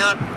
यहाँ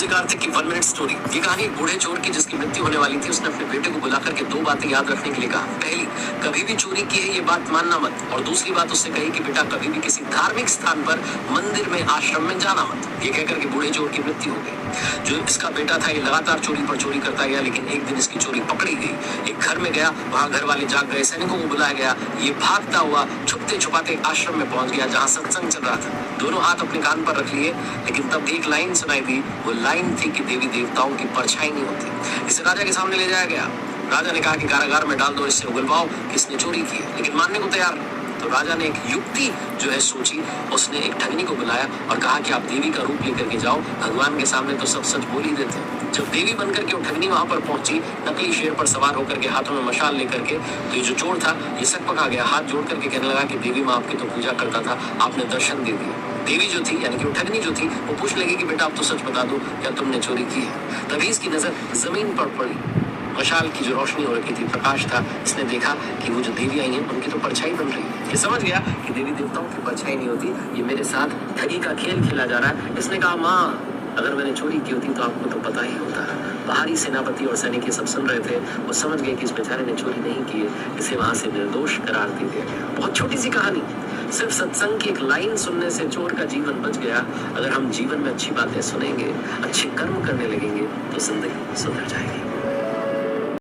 कार्तिक की 1 minute story. ये कहानी एक बूढ़े चोर की जिसकी मृत्यु होने वाली थी। उसने अपने बेटे को बुलाकर के 2 बातें याद रखने के लिए कहा। पहली, कभी भी चोरी की है ये बात मानना मत। और दूसरी बात उससे कही कि बेटा कभी भी किसी धार्मिक स्थान पर, मंदिर में, आश्रम में जाना मत। ये कहकर के बूढ़े चोर की मृत्यु हो गई। जो इसका बेटा था ये लगातार चोरी पर चोरी करता गया, लेकिन एक दिन इसकी चोरी पकड़ी गई। एक घर में गया, वहां घर वाले जाग गए, सैनिकों को बुलाया गया। ये भागता हुआ छुपते छुपाते आश्रम में पहुंच गया जहां सत्संग चल रहा था। दोनों हाथ अपने कान पर रख लिए, लेकिन तब एक लाइन सुनाई दी। वो लाइन थी कि देवी देवताओं की परछाई नहीं होती। इसे राजा के सामने ले जाया गया। राजा ने कहा कि कारागार में डाल दो, इससे उगलवाओ किसने चोरी की है, लेकिन मानने को तैयार नहीं। तो राजा ने एक युक्ति जो है सोची। उसने एक ठगनी को बुलाया और कहा कि आप देवी का रूप लेकर के जाओ, भगवान के सामने तो सब सच बोल ही देते हैं। जब देवी बनकर के वो ठगनी वहां पर पहुंची, नकली शेर पर सवार होकर के, हाथों में मशाल लेकर के, तो ये जो चोर था ये सक पका गया। हाथ जोड़ करके कहने लगा कि देवी माँ आपकी तो पूजा करता था, आपने दर्शन दे दिए। देवी जो थी यानी कि वो ठगनी जो थी वो पूछ लगी कि बेटा आप तो सच बता दो, क्या तुमने चोरी की है। तभी इसकी नजर जमीन पर पड़ी। मशाल की जो रोशनी हो रखी थी, प्रकाश था। इसने देखा कि वो जो देवी आई हैं उनकी तो परछाई बन रही है। ये समझ गया कि देवी देवताओं की परछाई नहीं होती, ये मेरे साथ ठगी का खेल खेला जा रहा है। इसने कहा माँ अगर मैंने चोरी की होती तो आपको तो पता ही होता। बाहरी सेनापति और सैनिक ये सब सुन रहे थे। वो समझ गए कि इस बेचारे ने चोरी नहीं की है, इसे वहां से निर्दोष करार दे दिया गया। बहुत छोटी सी कहानी, सिर्फ सत्संग की एक लाइन सुनने से चोर का जीवन बच गया। अगर हम जीवन में अच्छी बातें सुनेंगे, अच्छे कर्म करने लगेंगे तो जिंदगी सुधर जाएगी।